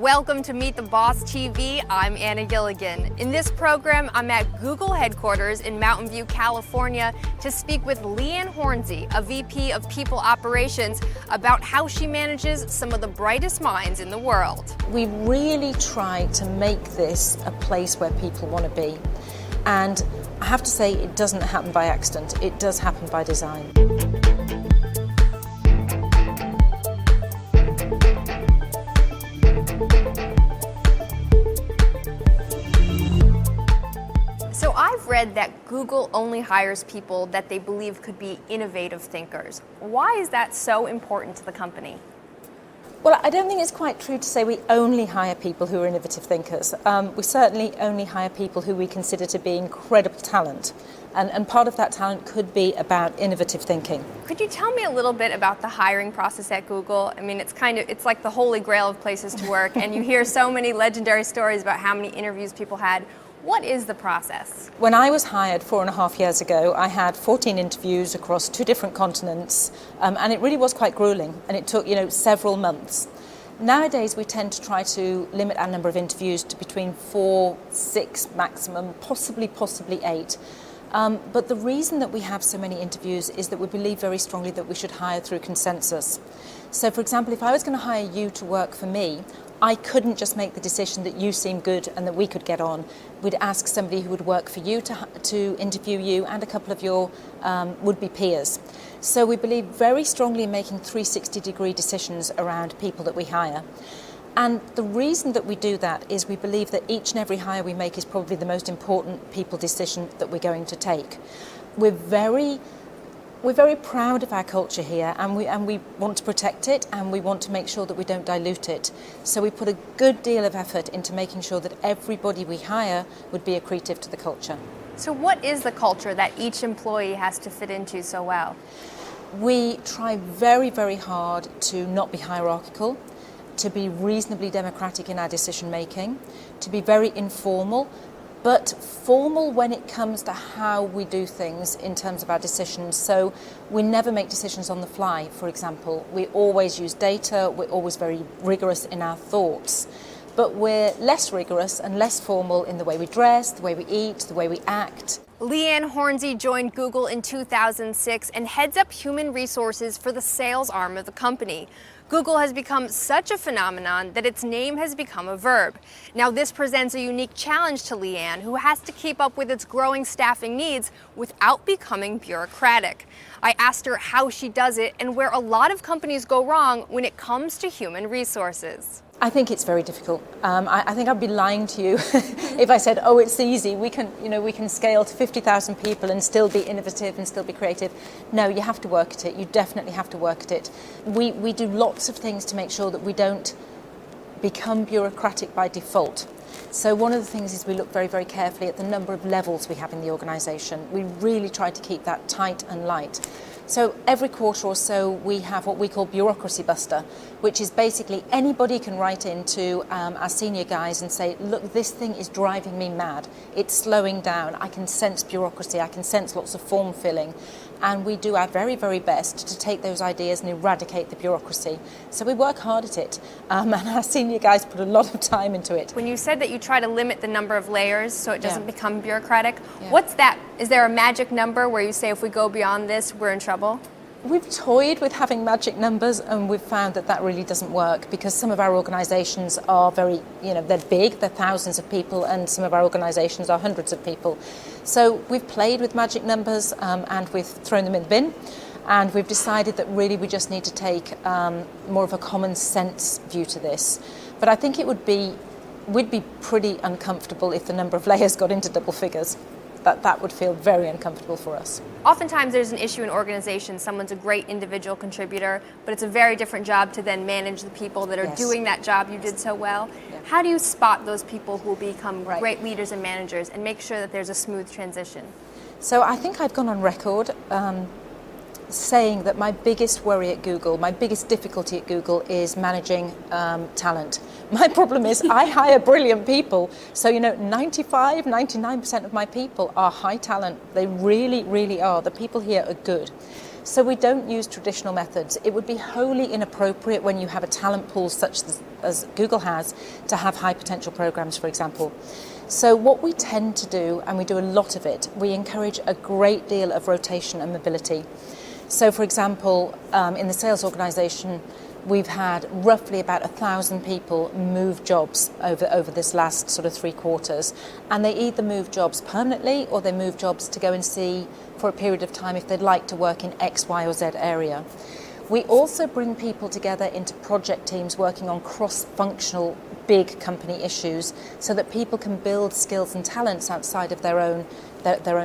Welcome to Meet the Boss TV. I'm Anna Gilligan. In this program, I'm at Google headquarters in Mountain View, California, to speak with Leanne Hornsey, a VP of People Operations, about how she manages some of the brightest minds in the world. We really try to make this a place where people want to be. And I have to say, it doesn't happen by accident. It does happen by design. So I've read that Google only hires people that they believe could be innovative thinkers. Why is that so important to the company? Well, I don't think it's quite true to say we only hire people who are innovative thinkers. We certainly only hire people who we consider to be incredible talent. And part of that talent could be about innovative thinking. Could you tell me a little bit about the hiring process at Google? I mean, it's like the holy grail of places to work, and you hear so many legendary stories about how many interviews people had. What is the process? When I was hired 4.5 years ago, I had 14 interviews across 2 different continents, and it really was quite grueling, and it took, several months. Nowadays, we tend to try to limit our number of interviews to between 4, 6 maximum, possibly 8. But the reason that we have so many interviews is that we believe very strongly that we should hire through consensus. So, for example, if I was going to hire you to work for me, I couldn't just make the decision that you seem good and that we could get on. We'd ask somebody who would work for you to interview you and a couple of your would-be peers. So we believe very strongly in making 360-degree decisions around people that we hire. And the reason that we do that is we believe that each and every hire we make is probably the most important people decision that we're going to take. We're very proud of our culture here, and we want to protect it, and we want to make sure that we don't dilute it. So we put a good deal of effort into making sure that everybody we hire would be accretive to the culture. So what is the culture that each employee has to fit into so well? We try very, very hard to not be hierarchical, to be reasonably democratic in our decision making, to be very informal, but formal when it comes to how we do things in terms of our decisions. So we never make decisions on the fly, for example. We always use data, we're always very rigorous in our thoughts, but we're less rigorous and less formal in the way we dress, the way we eat, the way we act. Leanne Hornsey joined Google in 2006 and heads up human resources for the sales arm of the company. Google has become such a phenomenon that its name has become a verb. Now, this presents a unique challenge to Leanne, who has to keep up with its growing staffing needs without becoming bureaucratic. I asked her how she does it and where a lot of companies go wrong when it comes to human resources. I think it's very difficult. I think I'd be lying to you if I said, oh, it's easy. We can scale to 50,000 people and still be innovative and still be creative. No, you have to work at it. You definitely have to work at it. We do lots of things to make sure that we don't become bureaucratic by default. So one of the things is we look very, very carefully at the number of levels we have in the organisation. We really try to keep that tight and light. So every quarter or so we have what we call Bureaucracy Buster, which is basically anybody can write into our senior guys and say, look, this thing is driving me mad. It's slowing down. I can sense bureaucracy. I can sense lots of form filling. And we do our very, very best to take those ideas and eradicate the bureaucracy. So we work hard at it, and our senior guys put a lot of time into it. When you said that you try to limit the number of layers so it doesn't become bureaucratic, Yeah. What's that? Is there a magic number where you say if we go beyond this, we're in trouble? We've toyed with having magic numbers, and we've found that that really doesn't work because some of our organisations are very, they're big, they're thousands of people, and some of our organisations are hundreds of people. So we've played with magic numbers and we've thrown them in the bin, and we've decided that really we just need to take more of a common sense view to this. But I think we'd be pretty uncomfortable if the number of layers got into double figures. That would feel very uncomfortable for us. Oftentimes there's an issue in organizations. Someone's a great individual contributor, but it's a very different job to then manage the people that are doing that job you did so well. Yeah. How do you spot those people who will become great leaders and managers and make sure that there's a smooth transition? So I think I've gone on record saying that my biggest worry at Google, my biggest difficulty at Google is managing talent. My problem is I hire brilliant people. So, 99% of my people are high talent. They really, really are. The people here are good. So we don't use traditional methods. It would be wholly inappropriate when you have a talent pool such as Google has to have high potential programs, for example. So what we tend to do, and we do a lot of it, we encourage a great deal of rotation and mobility. So for example, in the sales organization, we've had roughly about 1,000 people move jobs over this last sort of 3 quarters. And they either move jobs permanently or they move jobs to go and see for a period of time if they'd like to work in X, Y or Z area. We also bring people together into project teams working on cross-functional big company issues so that people can build skills and talents outside of their own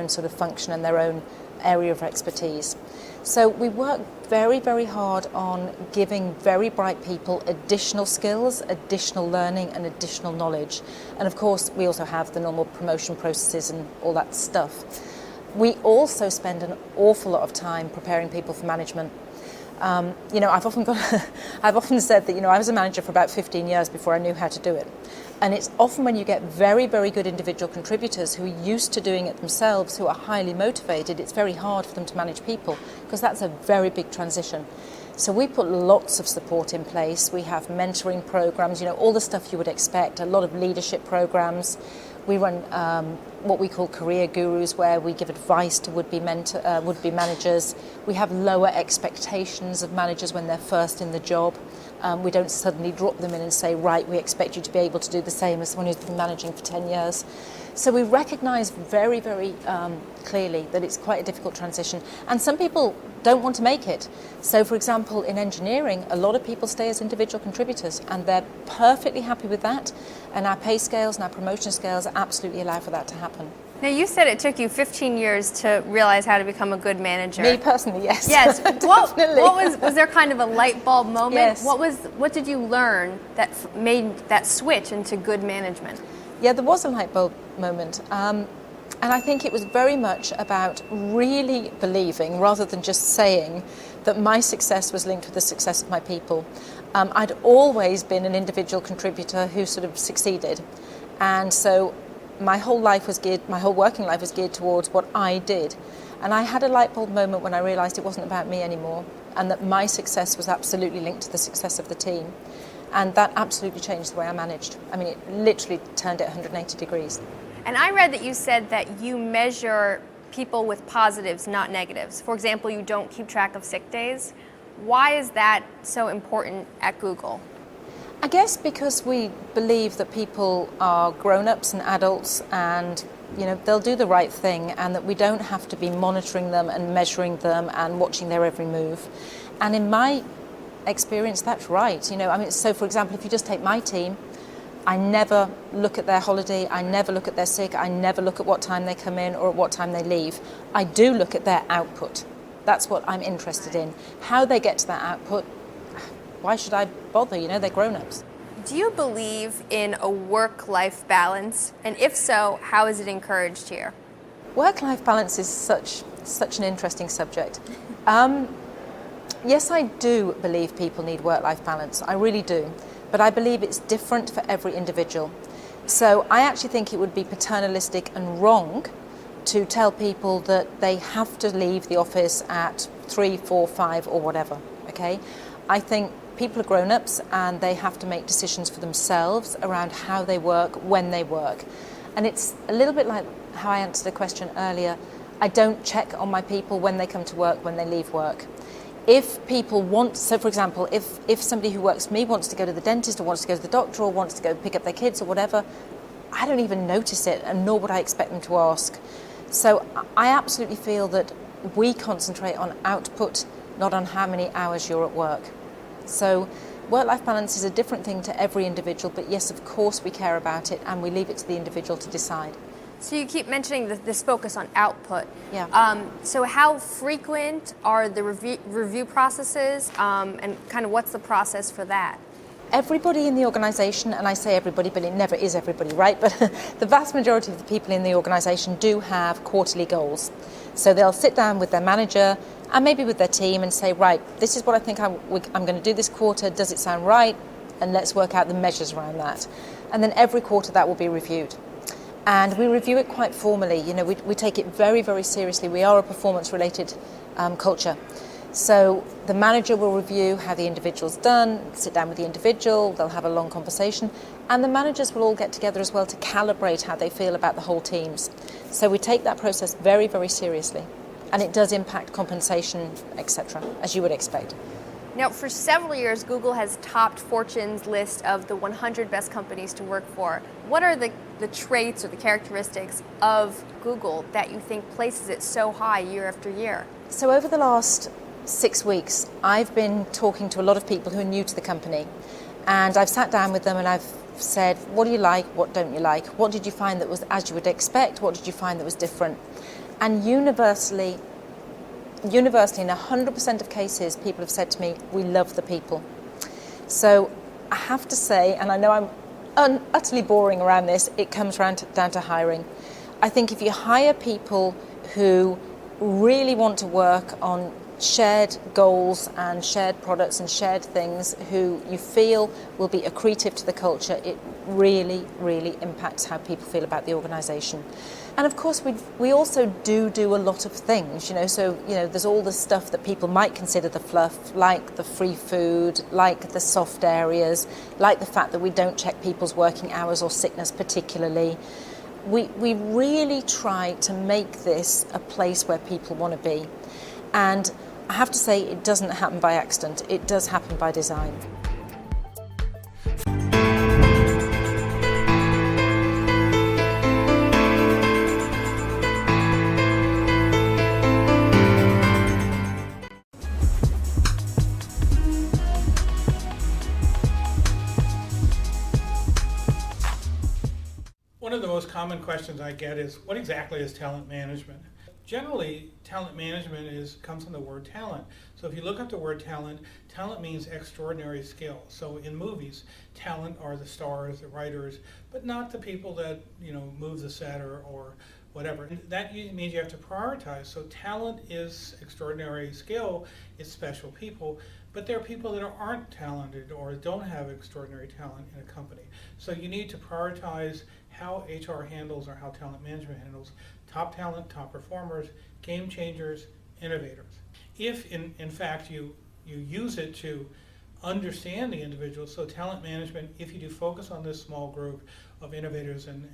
sort of function and their own area of expertise. So we work very, very hard on giving very bright people additional skills, additional learning and additional knowledge. And of course, we also have the normal promotion processes and all that stuff. We also spend an awful lot of time preparing people for management. I've often said that, I was a manager for about 15 years before I knew how to do it. And it's often when you get very, very good individual contributors who are used to doing it themselves, who are highly motivated, it's very hard for them to manage people because that's a very big transition. So we put lots of support in place. We have mentoring programs, all the stuff you would expect, a lot of leadership programs. We run what we call career gurus, where we give advice to would-be managers. We have lower expectations of managers when they're first in the job. We don't suddenly drop them in and say, right, we expect you to be able to do the same as someone who's been managing for 10 years. So we recognise very, very clearly that it's quite a difficult transition. And some people don't want to make it. So, for example, in engineering, a lot of people stay as individual contributors and they're perfectly happy with that. And our pay scales and our promotion scales absolutely allow for that to happen. Now, you said it took you 15 years to realize how to become a good manager. Me personally, yes. Yes. Definitely. What was there kind of a light bulb moment? Yes. What did you learn that made that switch into good management? Yeah, there was a light bulb moment. And I think it was very much about really believing, rather than just saying, that my success was linked with the success of my people. I'd always been an individual contributor who sort of succeeded. And so my whole working life was geared towards what I did. And I had a light bulb moment when I realised it wasn't about me anymore and that my success was absolutely linked to the success of the team. And that absolutely changed the way I managed. I mean, it literally turned it 180 degrees. And I read that you said that you measure people with positives, not negatives. For example, you don't keep track of sick days. Why is that so important at Google? I guess because we believe that people are grown-ups and adults and they'll do the right thing and that we don't have to be monitoring them and measuring them and watching their every move. And in my experience, that's right. So for example, if you just take my team, I never look at their holiday, I never look at their sick, I never look at what time they come in or at what time they leave. I do look at their output. That's what I'm interested in. How they get to that output, why should I bother? They're grown-ups. Do you believe in a work-life balance? And if so, how is it encouraged here? Work-life balance is such an interesting subject. Yes, I do believe people need work-life balance. I really do. But I believe it's different for every individual. So I actually think it would be paternalistic and wrong to tell people that they have to leave the office at 3, 4, 5 or whatever, okay? I think people are grown-ups and they have to make decisions for themselves around how they work, when they work. And it's a little bit like how I answered the question earlier. I don't check on my people when they come to work, when they leave work. If people want, so for example, if somebody who works for me wants to go to the dentist or wants to go to the doctor or wants to go pick up their kids or whatever, I don't even notice it and nor would I expect them to ask. So I absolutely feel that we concentrate on output, not on how many hours you're at work. So work-life balance is a different thing to every individual, but yes, of course we care about it and we leave it to the individual to decide. So you keep mentioning this focus on output. Yeah. So how frequent are the review processes and kind of what's the process for that? Everybody in the organisation, and I say everybody, but it never is everybody, right? But the vast majority of the people in the organisation do have quarterly goals. So they'll sit down with their manager and maybe with their team and say, right, this is what I think I'm going to do this quarter. Does it sound right? And let's work out the measures around that. And then every quarter that will be reviewed. And we review it quite formally. We take it very, very seriously. We are a performance-related culture. So the manager will review how the individual's done, sit down with the individual, they'll have a long conversation, and the managers will all get together as well to calibrate how they feel about the whole teams. So we take that process very, very seriously, and it does impact compensation, etc., as you would expect. Now, for several years, Google has topped Fortune's list of the 100 best companies to work for. What are the traits or the characteristics of Google that you think places it so high year after year? So over the last 6 weeks, I've been talking to a lot of people who are new to the company, and I've sat down with them and I've said, what do you like, what don't you like? What did you find that was as you would expect? What did you find that was different? And universally, in 100% of cases, people have said to me, we love the people. So I have to say, and I know I'm utterly boring around this, it comes down to hiring. I think if you hire people who really want to work on shared goals and shared products and shared things, who you feel will be accretive to the culture, it really, really impacts how people feel about the organisation. And of course, we also do a lot of things, so, there's all the stuff that people might consider the fluff, like the free food, like the soft areas, like the fact that we don't check people's working hours or sickness particularly. We really try to make this a place where people want to be. And I have to say, it doesn't happen by accident. It does happen by design. One of the most common questions I get is, what exactly is talent management? Generally, talent management comes from the word talent. So if you look up the word talent, talent means extraordinary skill. So in movies, talent are the stars, the writers, but not the people that move the set or whatever. And that means you have to prioritize. So talent is extraordinary skill, it's special people, but there are people that aren't talented or don't have extraordinary talent in a company. So you need to prioritize how HR handles or how talent management handles top talent, top performers, game changers, innovators. If in fact you use it to understand the individual, so talent management, if you do focus on this small group of innovators and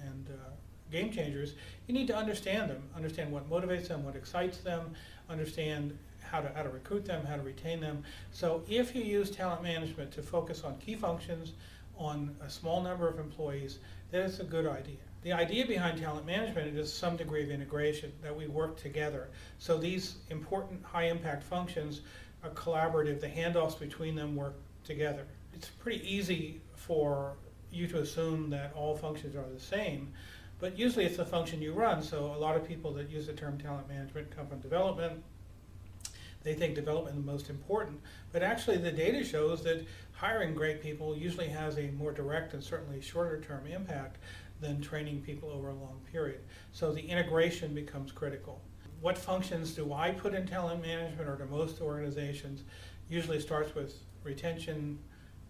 game changers, you need to understand them, understand what motivates them, what excites them, understand how to recruit them, how to retain them. So if you use talent management to focus on key functions, on a small number of employees, then it's a good idea. The idea behind talent management is some degree of integration, that we work together. So these important high impact functions are collaborative, the handoffs between them work together. It's pretty easy for you to assume that all functions are the same, but usually it's the function you run. So a lot of people that use the term talent management come from development. They think development is the most important, but actually the data shows that hiring great people usually has a more direct and certainly shorter term impact than training people over a long period. So the integration becomes critical. What functions do I put in talent management, or do most organizations? Usually starts with retention,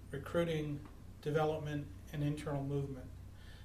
recruiting, development, and internal movement.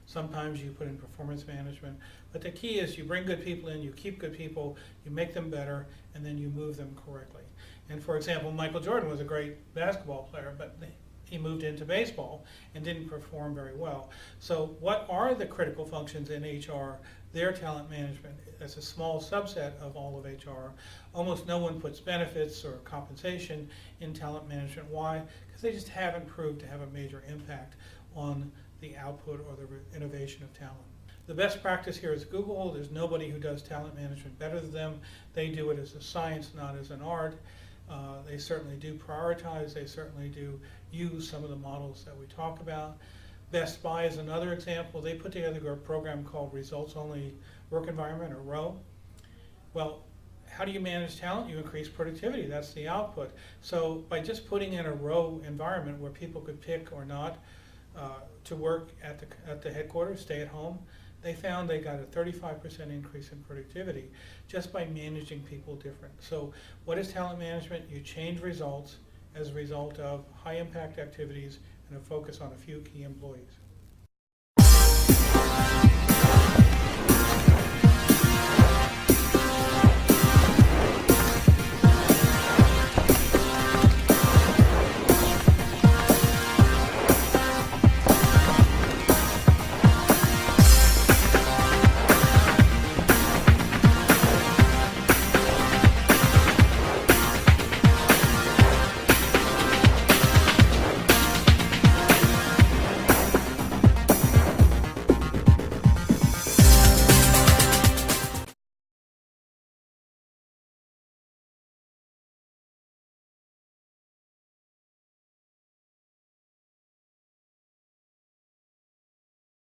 Sometimes you put in performance management, but the key is you bring good people in, you keep good people, you make them better, and then you move them correctly. And for example, Michael Jordan was a great basketball player, but he moved into baseball and didn't perform very well. So what are the critical functions in HR? Their talent management. That's a small subset of all of HR. Almost no one puts benefits or compensation in talent management. Why? Because they just haven't proved to have a major impact on the output or the innovation of talent. The best practice here is Google. There's nobody who does talent management better than them. They do it as a science, not as an art. They certainly do prioritize. They certainly do use some of the models that we talk about. Best Buy is another example. They put together a program called Results Only Work Environment, or ROW. Well, how do you manage talent? You increase productivity. That's the output. So by just putting in a ROW environment where people could pick or not to work at the headquarters, stay at home, they found they got a 35% increase in productivity just by managing people different. So what is talent management? You change results as a result of high impact activities and a focus on a few key employees.